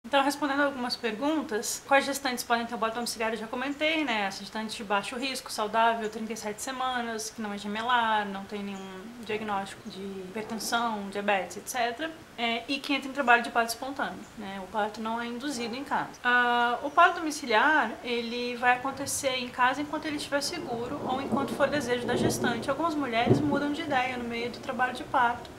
Então, respondendo algumas perguntas, quais gestantes podem ter o parto domiciliar, eu já comentei, né? As gestantes de baixo risco, saudável, 37 semanas, que não é gemelar, não tem nenhum diagnóstico de hipertensão, diabetes, etc. E quem entra em trabalho de parto espontâneo, né? O parto não é induzido em casa. O parto domiciliar, ele vai acontecer em casa enquanto ele estiver seguro ou enquanto for desejo da gestante. Algumas mulheres mudam de ideia no meio do trabalho de parto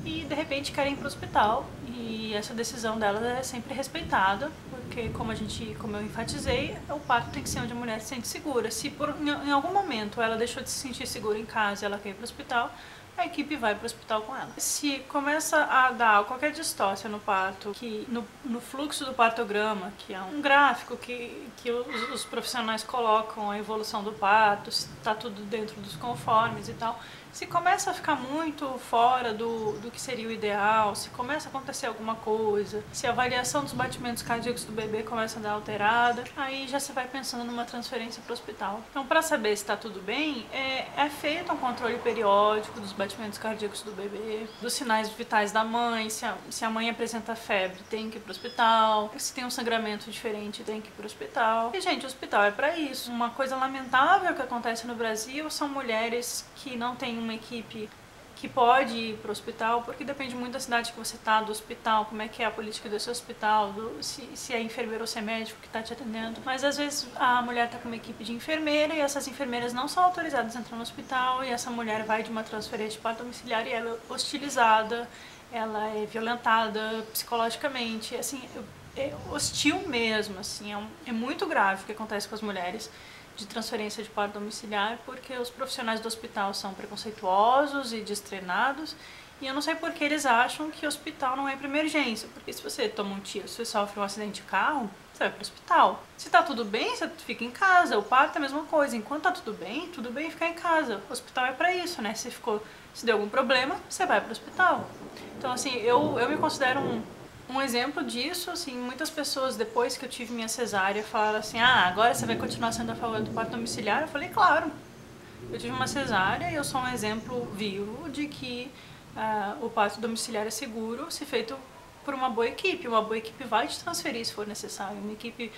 e de repente querem ir para o hospital, e essa decisão delas é sempre respeitada, porque como eu enfatizei, o parto tem que ser onde a mulher se sente segura. Se em algum momento ela deixou de se sentir segura em casa e ela quer ir para o hospital, a equipe vai para o hospital com ela. Se começa a dar qualquer distócia no parto, que no fluxo do partograma, que é um gráfico que os profissionais colocam a evolução do parto, se está tudo dentro dos conformes e tal, se começa a ficar muito fora do que seria o ideal, se começa a acontecer alguma coisa, se a avaliação dos batimentos cardíacos do bebê começa a dar alterada, aí já se vai pensando numa transferência para o hospital. Então, para saber se está tudo bem, é feito um controle periódico dos batimentos cardíacos do bebê, dos sinais vitais da mãe, se a mãe apresenta febre, tem que ir para o hospital, se tem um sangramento diferente, tem que ir para o hospital. E, gente, o hospital é para isso. Uma coisa lamentável que acontece no Brasil são mulheres que não têm uma equipe que pode ir para o hospital, porque depende muito da cidade que você está, do hospital, como é que é a política desse hospital, se é enfermeiro ou se é médico que está te atendendo. Mas às vezes a mulher está com uma equipe de enfermeira e essas enfermeiras não são autorizadas a entrar no hospital, e essa mulher vai de uma transferência de parto domiciliar e ela é hostilizada, ela é violentada psicologicamente, assim, é hostil mesmo, assim, é muito grave o que acontece com as mulheres de transferência de parto domiciliar, porque os profissionais do hospital são preconceituosos e destreinados, e eu não sei porque eles acham que o hospital não é para emergência, porque se você toma um tiro, se você sofre um acidente de carro, você vai para o hospital. Se tá tudo bem, você fica em casa. O parto é a mesma coisa, enquanto tá tudo bem ficar em casa. O hospital é para isso, né? Se deu algum problema, você vai para o hospital. Então, assim, eu me considero um exemplo disso. Assim, muitas pessoas, depois que eu tive minha cesárea, falaram assim: ah, agora você vai continuar sendo a favor do parto domiciliar? Eu falei: claro, eu tive uma cesárea e eu sou um exemplo vivo de que o parto domiciliar é seguro se feito por uma boa equipe. Uma boa equipe vai te transferir se for necessário, uma equipe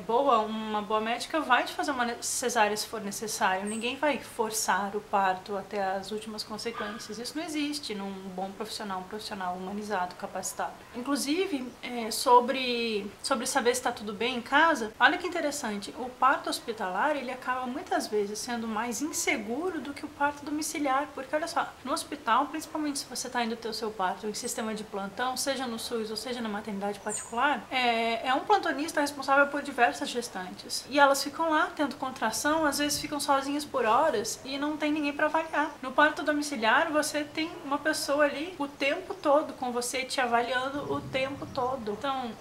boa, uma boa médica vai te fazer uma cesárea se for necessário. Ninguém vai forçar o parto até as últimas consequências. Isso não existe num bom profissional, um profissional humanizado, capacitado. Inclusive, sobre saber se está tudo bem em casa, olha que interessante, o parto hospitalar, ele acaba muitas vezes sendo mais inseguro do que o parto domiciliar, porque olha só, no hospital, principalmente se você está indo ter o seu parto em sistema de plantão, seja no SUS ou seja na maternidade particular, é um plantonista responsável por diversas gestantes. E elas ficam lá tendo contração, às vezes ficam sozinhas por horas e não tem ninguém para avaliar. No parto domiciliar, você tem uma pessoa ali o tempo todo com você, te avaliando o tempo todo. Então,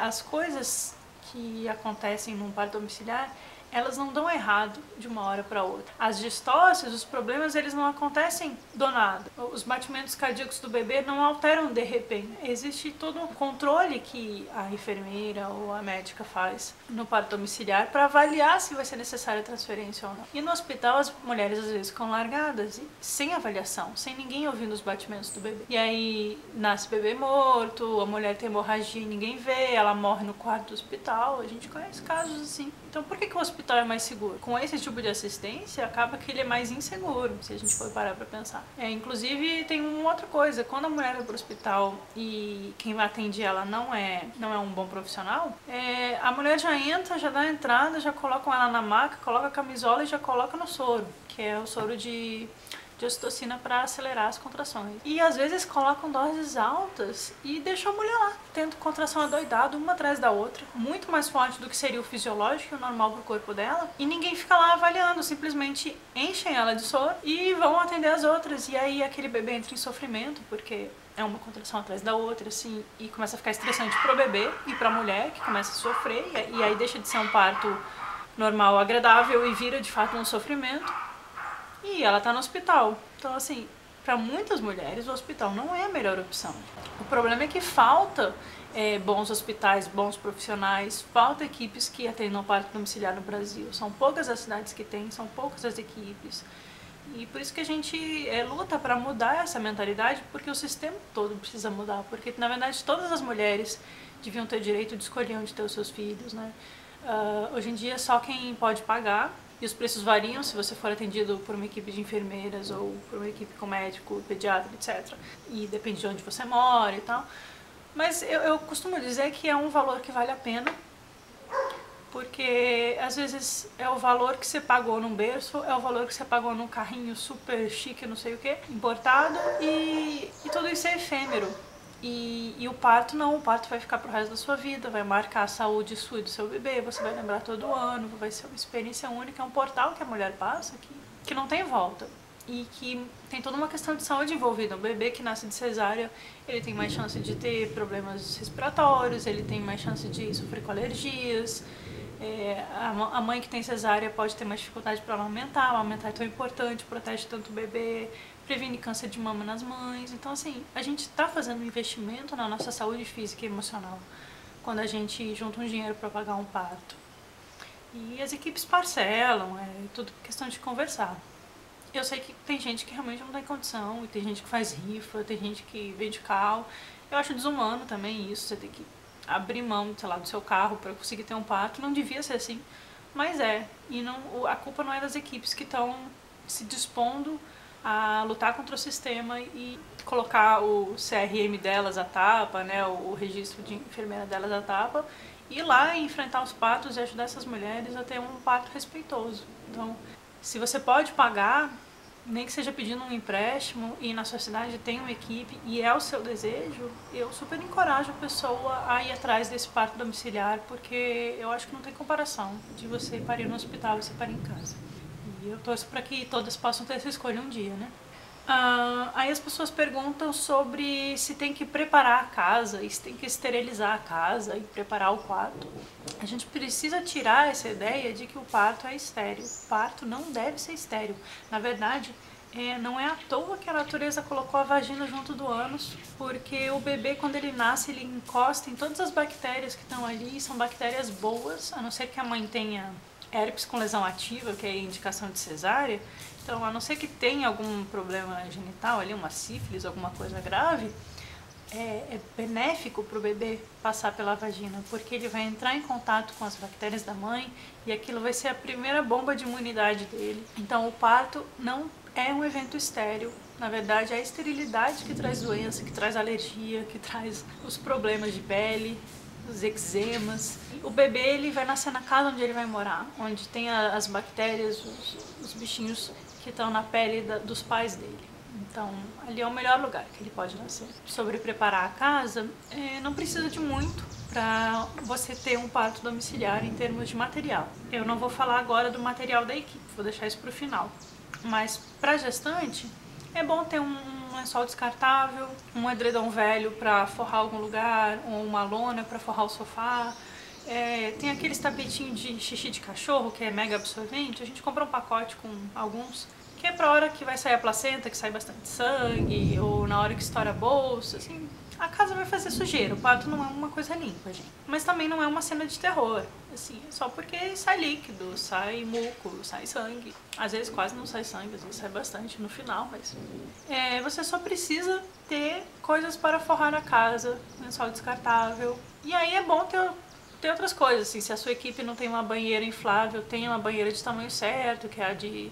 as coisas que acontecem num parto domiciliar, elas não dão errado de uma hora para outra. As distócias, os problemas, eles não acontecem do nada. Os batimentos cardíacos do bebê não alteram de repente. Existe todo um controle que a enfermeira ou a médica faz no parto domiciliar para avaliar se vai ser necessária a transferência ou não. E no hospital, as mulheres às vezes ficam largadas, sem avaliação, sem ninguém ouvindo os batimentos do bebê. E aí nasce bebê morto, a mulher tem hemorragia e ninguém vê, ela morre no quarto do hospital. A gente conhece casos assim. Então, por que o hospital é mais seguro? Com esse tipo de assistência, acaba que ele é mais inseguro, se a gente for parar pra pensar. Inclusive, tem uma outra coisa. Quando a mulher vai pro hospital e quem atende ela não é um bom profissional, a mulher já entra, já dá a entrada, já colocam ela na maca, coloca a camisola e já coloca no soro, que é o soro de ocitocina para acelerar as contrações. E às vezes colocam doses altas e deixam a mulher lá, tendo contração adoidada, uma atrás da outra, muito mais forte do que seria o fisiológico e o normal pro corpo dela, e ninguém fica lá avaliando, simplesmente enchem ela de soro e vão atender as outras. E aí aquele bebê entra em sofrimento, porque é uma contração atrás da outra, assim, e começa a ficar estressante pro bebê e pra mulher, que começa a sofrer, e aí deixa de ser um parto normal, agradável, e vira de fato um sofrimento. E ela tá no hospital. Então, assim, para muitas mulheres o hospital não é a melhor opção. O problema é que falta bons hospitais, bons profissionais, falta equipes que atendam parto domiciliar no Brasil. São poucas as cidades que tem, são poucas as equipes. E por isso que a gente luta para mudar essa mentalidade, porque o sistema todo precisa mudar. Porque, na verdade, todas as mulheres deviam ter direito de escolher onde ter os seus filhos, né? Hoje em dia só quem pode pagar, e os preços variam se você for atendido por uma equipe de enfermeiras ou por uma equipe com médico, pediatra, etc. E depende de onde você mora e tal. Mas eu costumo dizer que é um valor que vale a pena, porque às vezes é o valor que você pagou num berço, é o valor que você pagou num carrinho super chique, não sei o que, importado, e tudo isso é efêmero. E o parto não, o parto vai ficar pro resto da sua vida, vai marcar a saúde sua e do seu bebê, você vai lembrar todo ano, vai ser uma experiência única, é um portal que a mulher passa que não tem volta. E que tem toda uma questão de saúde envolvida. Um bebê que nasce de cesárea, ele tem mais chance de ter problemas respiratórios, ele tem mais chance de sofrer com alergias. A mãe que tem cesárea pode ter mais dificuldade para amamentar. Amamentar é tão importante, protege tanto o bebê, previne câncer de mama nas mães. Então, assim, a gente está fazendo um investimento na nossa saúde física e emocional quando a gente junta um dinheiro para pagar um parto. E as equipes parcelam, é tudo questão de conversar. Eu sei que tem gente que realmente não tem condição, e tem gente que faz rifa, tem gente que vende carro. Eu acho desumano também isso, você tem que abrir mão, sei lá, do seu carro para conseguir ter um parto. Não devia ser assim, mas é. E não, a culpa não é das equipes que estão se dispondo a lutar contra o sistema e colocar o CRM delas à tapa, né, o registro de enfermeira delas à tapa, e ir lá e enfrentar os partos e ajudar essas mulheres a ter um parto respeitoso. Então, se você pode pagar, nem que seja pedindo um empréstimo, e na sua cidade tem uma equipe e é o seu desejo, eu super encorajo a pessoa a ir atrás desse parto domiciliar, porque eu acho que não tem comparação de você parir no hospital e você parir em casa. E eu torço para que todas possam ter essa escolha um dia, né? Aí as pessoas perguntam sobre se tem que preparar a casa, e se tem que esterilizar a casa e preparar o quarto. A gente precisa tirar essa ideia de que o parto é estéril. O parto não deve ser estéril. Na verdade, não é à toa que a natureza colocou a vagina junto do ânus, porque o bebê, quando ele nasce, ele encosta em todas as bactérias que estão ali, são bactérias boas, a não ser que a mãe tenha herpes com lesão ativa, que é indicação de cesárea. Então, a não ser que tenha algum problema genital ali, uma sífilis, alguma coisa grave, é benéfico para o bebê passar pela vagina, porque ele vai entrar em contato com as bactérias da mãe e aquilo vai ser a primeira bomba de imunidade dele. Então, o parto não é um evento estéril. Na verdade, é a esterilidade que traz doença, que traz alergia, que traz os problemas de pele, os eczemas. O bebê, ele vai nascer na casa onde ele vai morar, onde tem as bactérias, os bichinhos que estão na pele dos pais dele. Então, ali é o melhor lugar que ele pode nascer. Sobre preparar a casa, não precisa de muito para você ter um parto domiciliar em termos de material. Eu não vou falar agora do material da equipe, vou deixar isso para o final. Mas para gestante, é bom ter um lençol descartável, um edredom velho para forrar algum lugar, ou uma lona para forrar o sofá. Tem aqueles tapetinhos de xixi de cachorro, que é mega absorvente. A gente comprou um pacote com alguns, que é pra hora que vai sair a placenta, que sai bastante sangue, ou na hora que estoura a bolsa, assim. A casa vai fazer sujeira, o parto não é uma coisa limpa, gente. Mas também não é uma cena de terror, assim, só porque sai líquido, sai muco, sai sangue. Às vezes quase não sai sangue, às vezes sai bastante no final, mas... você só precisa ter coisas para forrar a casa, lençol descartável. E aí é bom ter outras coisas, assim, se a sua equipe não tem uma banheira inflável, tem uma banheira de tamanho certo, que é a de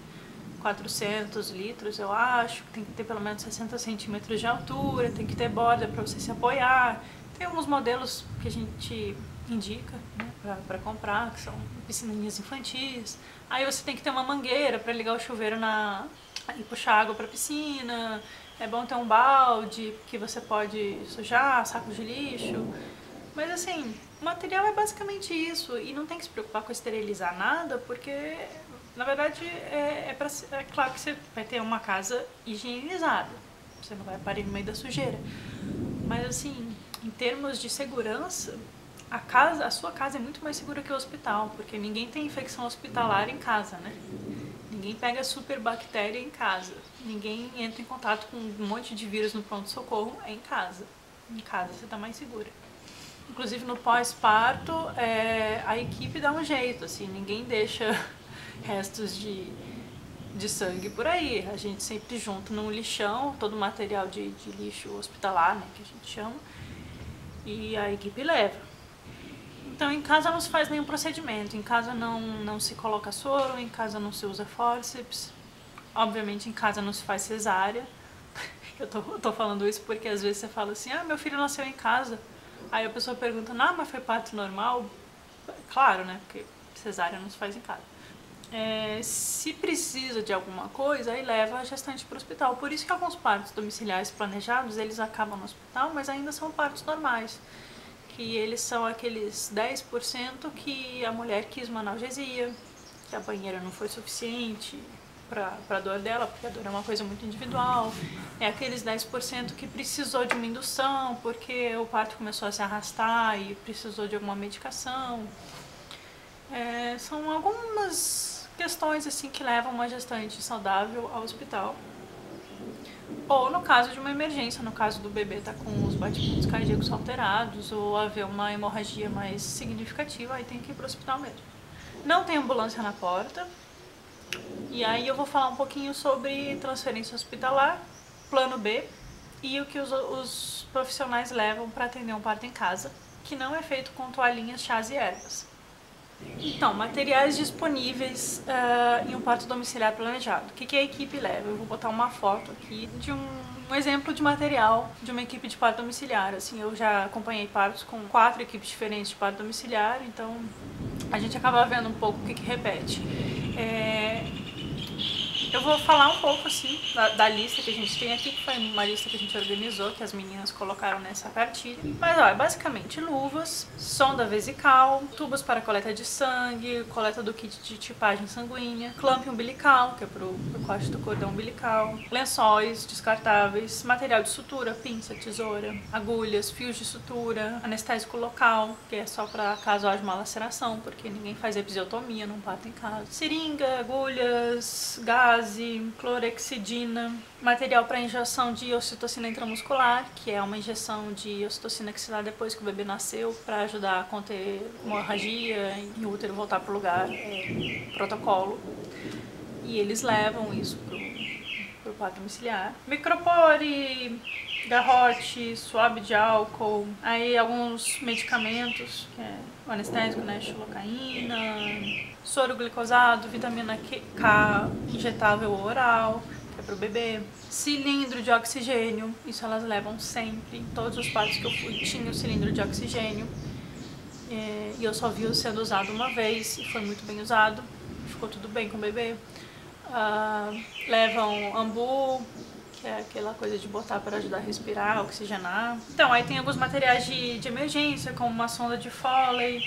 400 litros, eu acho, tem que ter pelo menos 60 centímetros de altura, tem que ter borda para você se apoiar. Tem alguns modelos que a gente indica, né, para comprar, que são piscininhas infantis. Aí você tem que ter uma mangueira para ligar o chuveiro e puxar água para a piscina. É bom ter um balde que você pode sujar, saco de lixo. Mas assim, o material é basicamente isso, e não tem que se preocupar com esterilizar nada, porque na verdade é claro que você vai ter uma casa higienizada, você não vai parir no meio da sujeira. Mas assim, em termos de segurança, a sua casa é muito mais segura que o hospital, porque ninguém tem infecção hospitalar em casa, né? Ninguém pega super bactéria em casa, ninguém entra em contato com um monte de vírus no pronto-socorro em casa. Em casa você está mais segura. Inclusive no pós-parto, a equipe dá um jeito, assim, ninguém deixa restos de sangue por aí. A gente sempre junta num lixão todo o material de lixo hospitalar, né, que a gente chama, e a equipe leva. Então em casa não se faz nenhum procedimento, em casa não se coloca soro, em casa não se usa fórceps, obviamente em casa não se faz cesárea. Eu tô falando isso porque às vezes você fala assim, ah, meu filho nasceu em casa. Aí a pessoa pergunta, não, mas foi parto normal? Claro, né, porque cesárea não se faz em casa. Se precisa de alguma coisa, aí leva a gestante para o hospital. Por isso que alguns partos domiciliares planejados, eles acabam no hospital, mas ainda são partos normais. Que eles são aqueles 10% que a mulher quis uma analgesia, que a banheira não foi suficiente para a dor dela, porque a dor é uma coisa muito individual. É aqueles 10% que precisou de uma indução, porque o parto começou a se arrastar e precisou de alguma medicação. São algumas questões assim que levam uma gestante saudável ao hospital. Ou no caso de uma emergência, no caso do bebê estar com os batimentos cardíacos alterados ou haver uma hemorragia mais significativa, aí tem que ir para o hospital mesmo. Não tem ambulância na porta. E aí eu vou falar um pouquinho sobre transferência hospitalar, plano B e o que os profissionais levam para atender um parto em casa, que não é feito com toalhinhas, chás e ervas. Então, materiais disponíveis em um parto domiciliar planejado. O que a equipe leva? Eu vou botar uma foto aqui de um exemplo de material de uma equipe de parto domiciliar. Assim, eu já acompanhei partos com 4 equipes diferentes de parto domiciliar, então a gente acaba vendo um pouco o que repete. Eu vou falar um pouco assim da lista que a gente tem aqui, que foi uma lista que a gente organizou, que as meninas colocaram nessa cartilha. Mas ó, é basicamente luvas, sonda vesical, tubos para coleta de sangue, coleta do kit de tipagem sanguínea, clamp umbilical, que é pro corte do cordão umbilical, lençóis descartáveis, material de sutura, pinça, tesoura, agulhas, fios de sutura, anestésico local, que é só para caso haja uma laceração, porque ninguém faz episiotomia num parto em casa, seringa, agulhas, gás, clorexidina, material para injeção de ocitocina intramuscular, que é uma injeção de ocitocina que se dá depois que o bebê nasceu, para ajudar a conter hemorragia e o útero voltar para o lugar, protocolo. E eles levam isso para o parto domiciliar. Micropore, garrote, suave de álcool, aí alguns medicamentos, que é o anestésico, né, xilocaína, soro glicosado, vitamina K injetável oral, que é para o bebê, cilindro de oxigênio, isso elas levam sempre, em todos os partos que eu fui tinha o cilindro de oxigênio, e eu só vi sendo usado uma vez e foi muito bem usado, ficou tudo bem com o bebê. Levam ambu, que é aquela coisa de botar para ajudar a respirar, oxigenar. Então, aí tem alguns materiais de emergência, como uma sonda de Foley,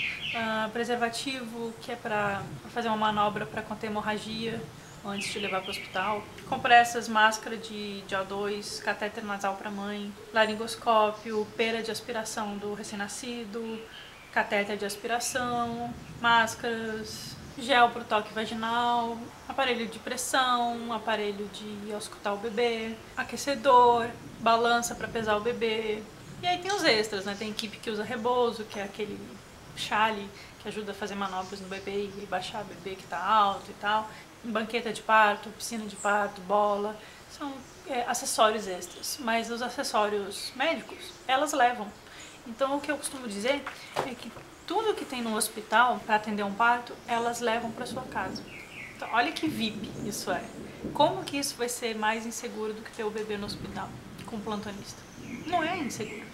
preservativo, que é para fazer uma manobra para conter hemorragia antes de levar para o hospital, compressas, máscara de O2, catéter nasal para mãe, laringoscópio, pera de aspiração do recém-nascido, catéter de aspiração, máscaras, gel para o toque vaginal, aparelho de pressão, aparelho de auscultar o bebê, aquecedor, balança para pesar o bebê. E aí tem os extras, né? Tem equipe que usa rebozo, que é aquele chale que ajuda a fazer manobras no bebê e baixar o bebê que está alto e tal. Banqueta de parto, piscina de parto, bola, são acessórios extras. Mas os acessórios médicos, elas levam. Então o que eu costumo dizer é que tudo que tem no hospital para atender um parto, elas levam para sua casa. Então, olha que VIP isso é. Como que isso vai ser mais inseguro do que ter o bebê no hospital com um plantonista? Não é inseguro.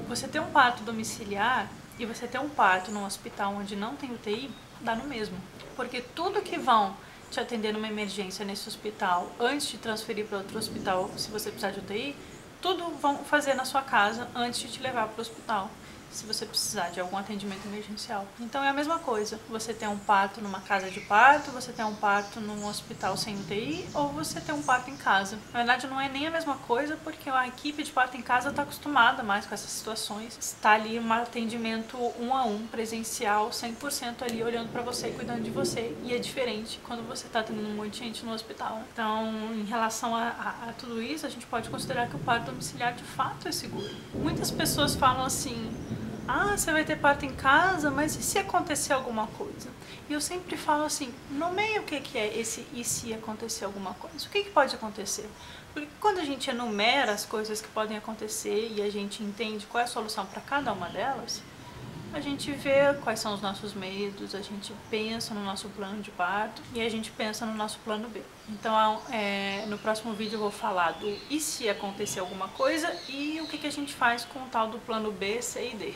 Você ter um parto domiciliar e você ter um parto num hospital onde não tem UTI, dá no mesmo. Porque tudo que vão te atender numa emergência nesse hospital, antes de transferir para outro hospital, se você precisar de UTI, tudo vão fazer na sua casa antes de te levar para o hospital, se você precisar de algum atendimento emergencial. Então é a mesma coisa, você tem um parto numa casa de parto, você tem um parto num hospital sem UTI, ou você tem um parto em casa. Na verdade não é nem a mesma coisa, porque a equipe de parto em casa está acostumada mais com essas situações. Está ali um atendimento 1 a 1, presencial, 100% ali olhando para você e cuidando de você. E é diferente quando você está atendendo um monte de gente no hospital. Então, em relação a tudo isso, a gente pode considerar que o parto domiciliar de fato é seguro. Muitas pessoas falam assim: Ah, você vai ter parto em casa, mas e se acontecer alguma coisa? E eu sempre falo assim, nomeia o que é esse e se acontecer alguma coisa. O que pode acontecer? Porque quando a gente enumera as coisas que podem acontecer e a gente entende qual é a solução para cada uma delas, a gente vê quais são os nossos medos, a gente pensa no nosso plano de parto e a gente pensa no nosso plano B. Então, no próximo vídeo eu vou falar do e se acontecer alguma coisa e o que a gente faz com o tal do plano B, C e D.